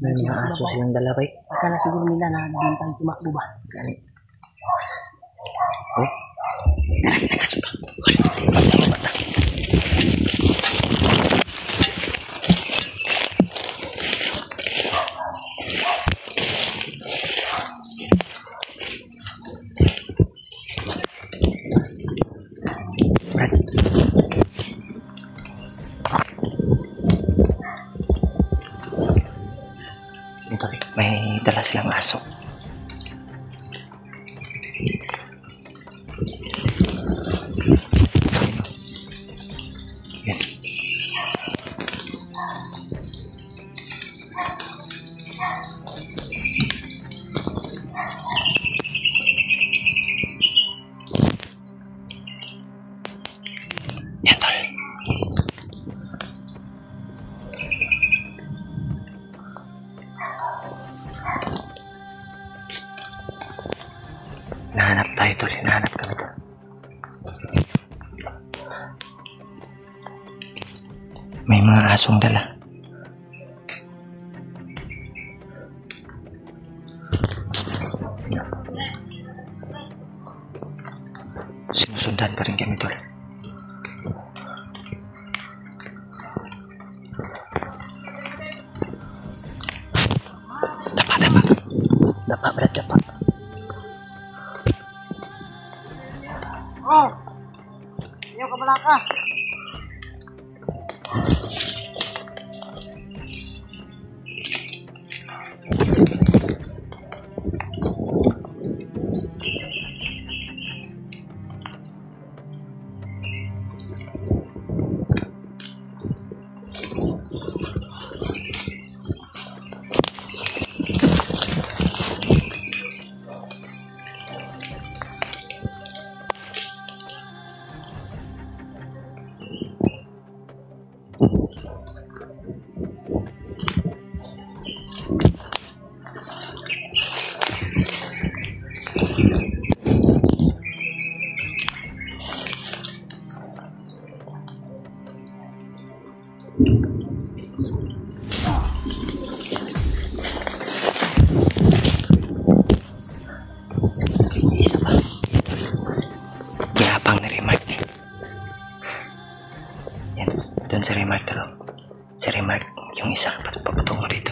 May mga aso silang dala, bay. Akala siguro nila na doon tayo tumakbo ba? Oh? Dala silang aso ba? May dala silang aso. Yan. Yan, tol. Nahanap tayo, tol. Nahanap kami, tol. May mga asong dala. Sinusundan pa rin kami, tol. Dapa, dapa. Dapa, Brad, dapa. Oh! Ayaw ka pala ka! Isa pa. Gapang na remark. Yan. Doon sa remark talo. Sa remark yung isa. Papatungo dito.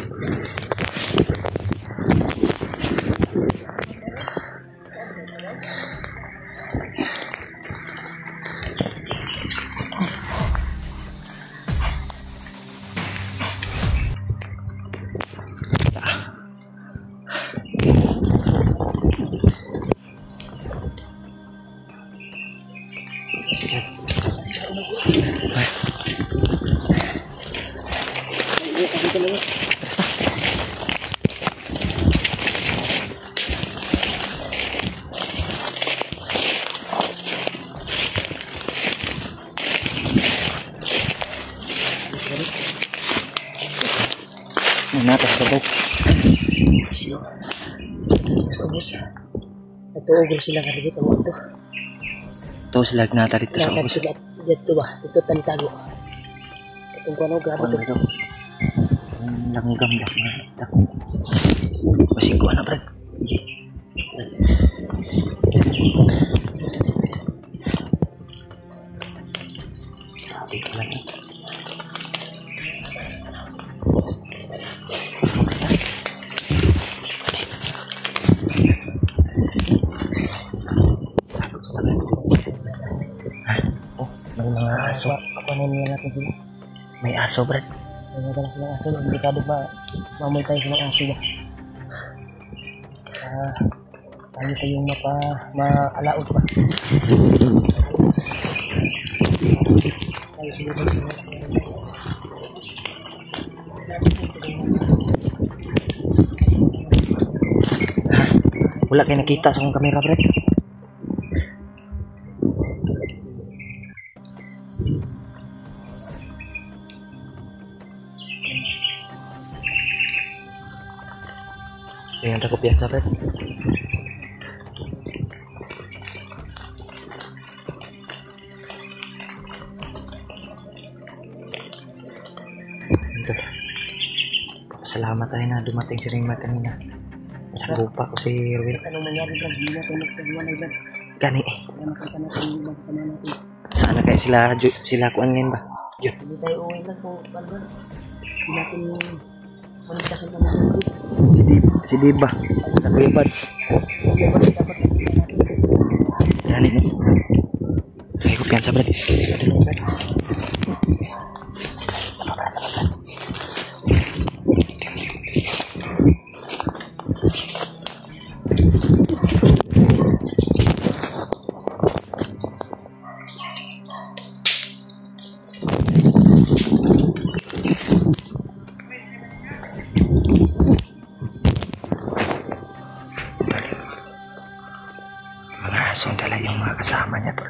Natas sa bawah. Ito ugol sila ka dito mo ito. Ito sila nata dito sa ubos. Dito ba? Ito tanitago. Itong kuno grabe ito. Langgam dak na. Masih gua na, Brad. Dito lagi. aso. Pakunin nila natin sila. May aso, Brad. May nagala silang aso. Delikado ba? Mamoy tayo silang aso ba? Tayo tayong maalaot ba? Tayo siguro. Wala kayo nakita sa akong kamera, Brad. Ayan, takop yan sa Brad. Salamat tayo na dumating si Raymar kanina. Sa lupa ko si Ruel. Anong nangyari ba? Hindi natin magkahiwalay ba? Gani eh. Kaya nakita natin yung mga kasama natin. Sana kaya sila kuan ngayon ba? Yun. Hindi tayo uwi lang kung ano. Hindi natin yung panitasan na natin. Si Diba. Sa Kuya Buds. Hindi ba dapat natin? Yan eh. May kumpiyansa, Brad. Mga asong dala yung mga kasama niya to.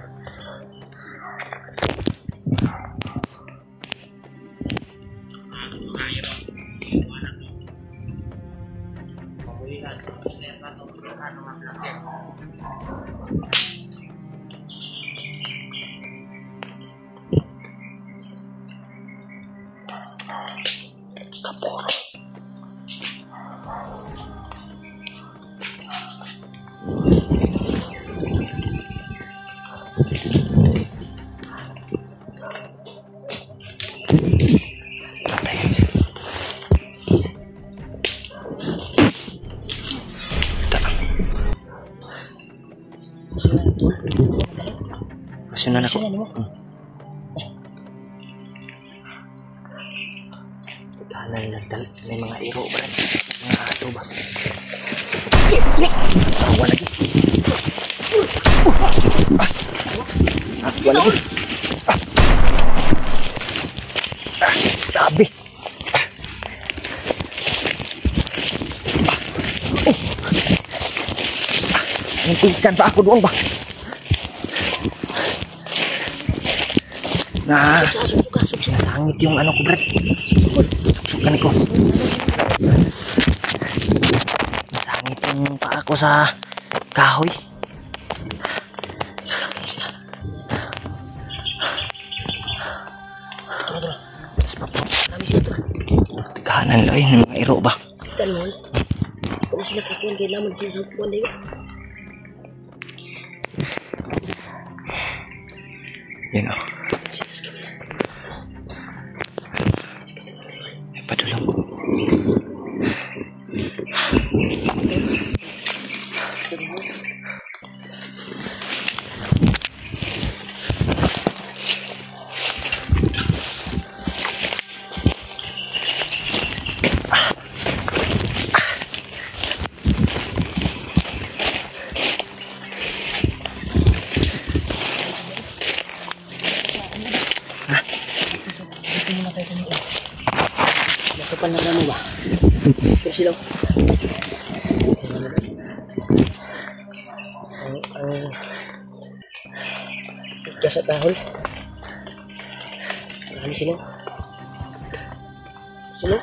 Kaporo. Pasyonan ako. Kanan lang may mga iro ba? Mga aso ba? Tawa lagi. Wala lagi. Grabe. Nantikan pa ako doon ba? Nasangit yung ano ko, Brad. Sukan ko. Nasangit yung paa ko sa kahoy. Tekanan lang yung mga iro ba? Tanong. Kung sila kakuan kaya naman sila sa kuwan na yun o. Padulong. Nakapan na mo ba? Ito sila. Ang sa tahol. Marami sila. Sila?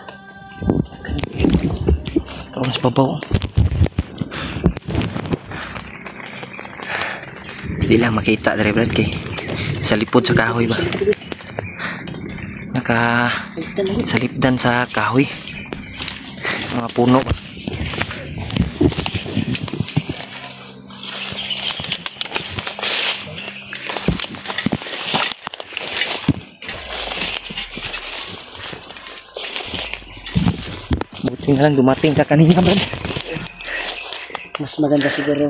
Ito mas babaw. Hindi lang makita dari Brad kay sa lipod sa kahoy ba? Salipdan sa kahoy. Mga puno. Buti na lang dumating ka kanina, Brad. Mas maganda siguro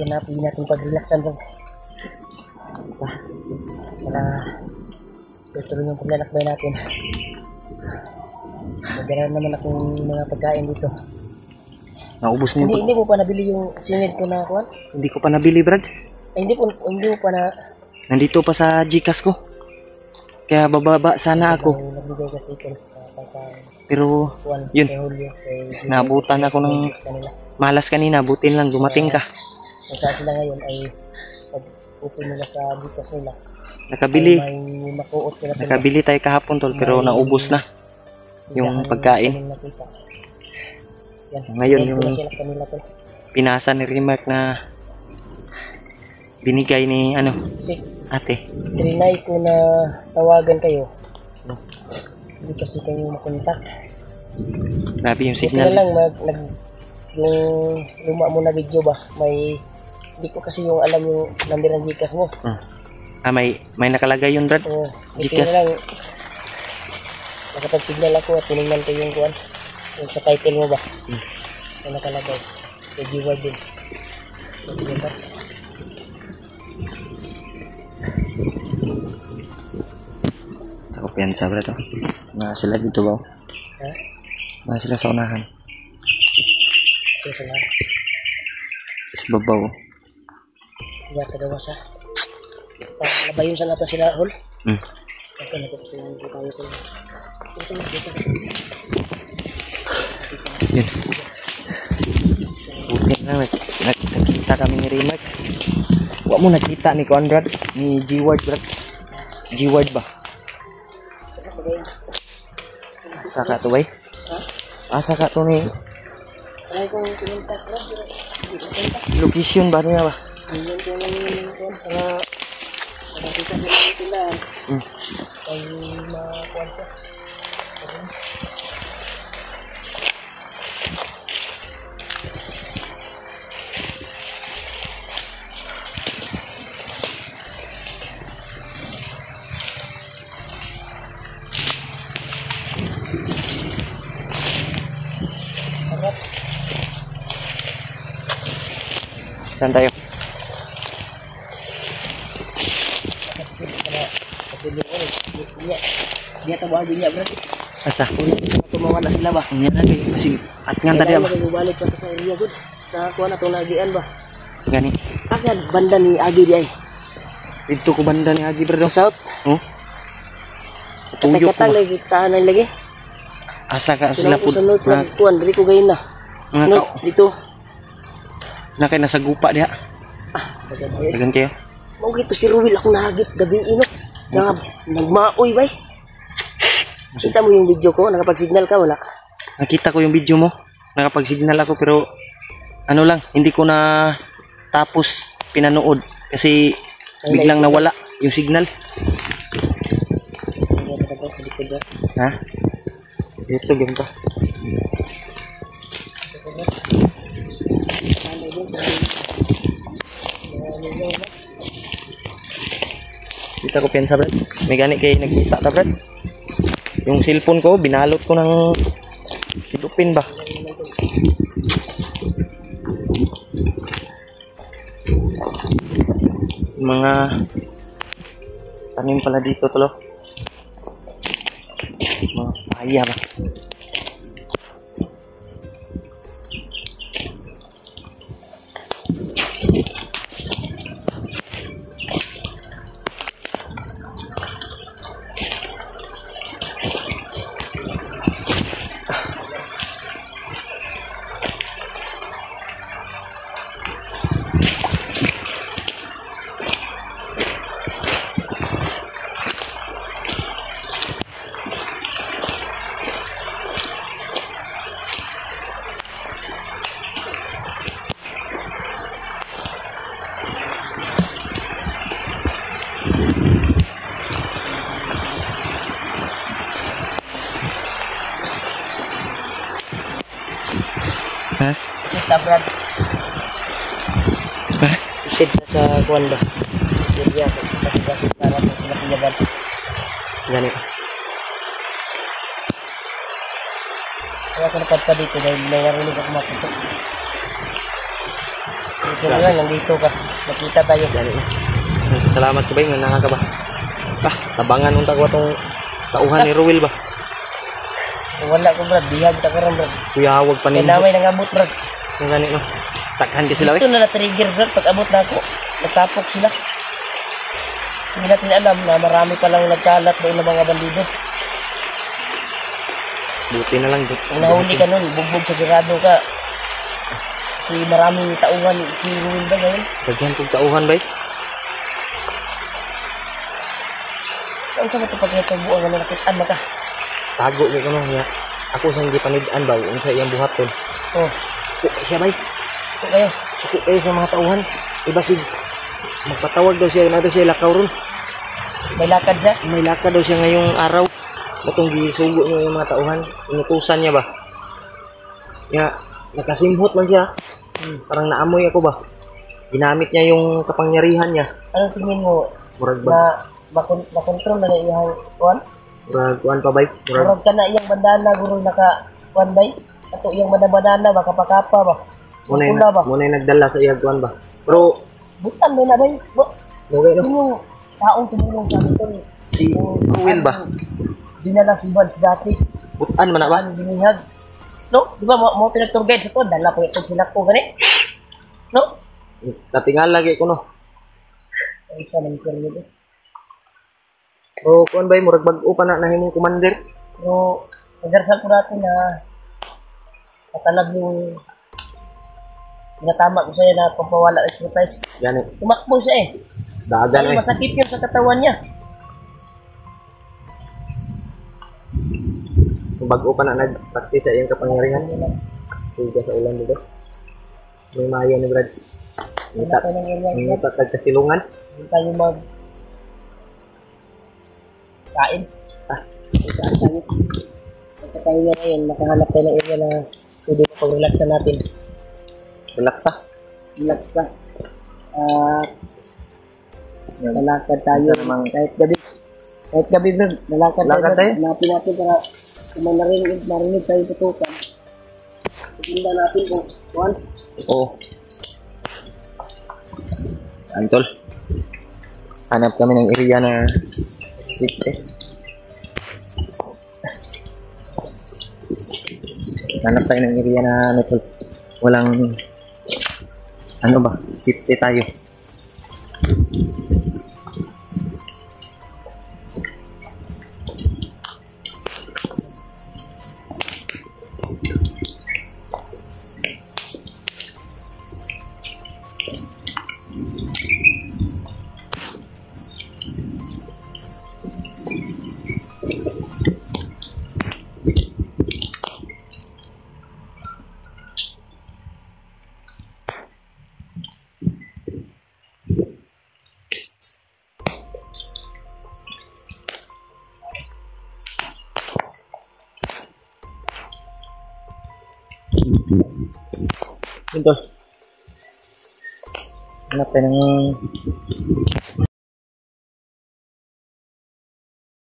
na natin pag-relaxan lang. tuloy yung paglalakbay natin. Magdala naman akong mga pagkain dito. Naubos niyo po. Hindi mo pa nabili yung singid ko na kuwan? Hindi ko pa nabili, Brad. Ay, hindi mo pa na... Nandito pa sa Gcash ko. Kaya bababa sana ako. Nagbigay kasi ko pagkain. Pero, Kuwan, yun. kay Julio, kay Naabutan ako ng kanila. malas kanina. Butin lang, dumating ka. Kung saan sila ngayon ay pag-open nila sa Gcash nila. Nakabili. Ay may makuot sila. Nakabili tayo kahapon, tol. Pero naubos na yung pagkain. Yan. Ngayon Sila yung sila kanila to. pinasa ni Remark na binigay ni Kasi ate. trinay ko na tawagan kayo. Hindi kasi kayo makontak. Grabe yung Buti na signal. lang yung luma mo na video ba, may hindi ko kasi yung alam yung number ng Gcash mo. May nakalagay yun, Brad. So, buti Gcash. na lang nakapag-signal ako at tinignan ko yung kuwan. Yung sa title mo ba? Na nakalagay. Kay G-Word din. Buti na ba? Ako piyansa, Brad. Mga sila dito ba? Ha? Mga sila sa unahan. Kasi sila. Sa babaw. Hindi ata gawa sa. Labayon sa natin sila, Hol. Ako na ko kasi hindi tayo ko. Dito. Yun. Buti na nakita kami ni Remark. Huwag mo nakita ni Kuan, Brad. Ni G-Word, Brad. G-Word ba? Saka to, bay? Asa ka to ni Ay, kung pinuntak na, location ba niya ba? ganyan ko lang yung para makakita sila ng tilaan. Ay, makuwan siya. Saan tayo? Dia tahu aja niya berarti. Asa? Tumawan na sila ba? Yan na kayo. Kasi atngan tadi ba? Balik pa sa area good. Sa kuan atong nagian ba? Gani. Akan banda ni Agi di ay. Dito ko banda ni Agi, Brad. Sa south. Oh? Tuyo ko Katang ba? lagi tahanan lagi. Asa ka Sila sila po po. sa north lang kuan diri ko gayon na. Mga No, dito. na kayo nasa gupa diha. Dagan Dagan kayo. mo gito si Ruel ako nahagip gabi inok. Nagmaoy bay. Kita mo yung video ko, nakapag-signal ka wala? Nakita ko yung video mo. Nakapag-signal ako pero ano lang, hindi ko na tapos pinanood kasi biglang nawala yung signal. Sa likod ba? Ha? Dito ganito. Kita ko piyansa, Brad. May gani kay nagkita ta, Brad. Yung cellphone ko, binalot ko ng silupin ba? Mga tanim pala dito, tolo. Mga paya ba? Ha? Kita Brad. Ha? Usid na sa kuwan ba? Area ko. Kasi para sa sila pinabad. Gani. Kaya ako napadpa dito dahil nangarinig ako maputok. Dito na lang, nandito ka. Nakita tayo. Gani. Salamat ka ba? Nga ka ba? tabangan nung tagwa tong tauhan ni Ruel ba? Wala ko brad, dihag ta karon brad. Kuya, huwag pa ninyo. Kailangan nang abot brad. Yung gani, no? Takhan ka sila, Ito na na-trigger brad, pag abot na ako, nagtapok sila. Hindi natin alam na marami palang nagkalat doon ng mga bandido. Buti na lang. Kung nahuli ka nun, bugbog sa sigurado ka. Kasi maraming tauhan si Ruel ba ngayon? Dagyan kong tauhan ba? Ang sa ito pag nagkabuan na nakitaan maka. Tago mo ko nung niya. Ako sa hindi panidaan ba? Yung sa iyang buhaton. Oh, Siya ba? ito kayo. Suko kayo sa mga tauhan. Iba si... Magpatawag daw siya. Na daw siya lakaw ron. May lakad siya. May lakad daw siya ngayong araw. Batong gisugo niya yung mga tauhan. Inutusan niya ba? Kaya, nakasimhot man siya. Parang naamoy ako ba? Ginamit niya yung kapangyarihan niya. Anong tingin mo Murag ba? na makontrol na iyang kuwan? Murag kuan pa ba? Murag Murag ka na iyang bandana guro naka kuwan bay? Ato iyang bandana baka pakapa ba? Pula ba? muna yung nagdala sa iyang kuan ba? Pero, Butan mo na bay. okay no? Yung taong tumulong sa atin. Si Ruel ba? Dinala si Buds dati. Butan man na ba? Ano binihag? No? Di ba mo pinag-tour guide sa to? Dala ko ito sila ko gani? No? Tatingal lagi ko no. Ay, isa ng period eh. O kuan ba? Murag bag-o pa na nahimong commander. Pero, nag-arsal ko natin na katalab yung natama ko sa'yo na pampawala exercise. Gani. Tumakbo siya eh. Dagan Ay, eh. masakit yun sa katawan niya. Bag-o pa na nag-practice sa iyang kapangyarihan. Tuga sa ulan dito. May maya ni Brad. Wala tayo ng area. May tatag sa silungan. Hindi tayo mag kain. Saan tayo? Pagka tayo na ngayon, makahanap tayo ng area na pwede mapag-relaxan natin. Relax ha. Relax ka. Lalakad tayo kahit gabi. Kahit gabi bro, lalakad tayo. Hanapin natin para kung may narinig tayo tutukan. Tignan natin kung kuhan. Oo. Antol. Hanap kami ng area na safe eh. Hanap tayo ng area na ano tol. Walang ano ba? Safety tayo. Ito. Hanap tayo ng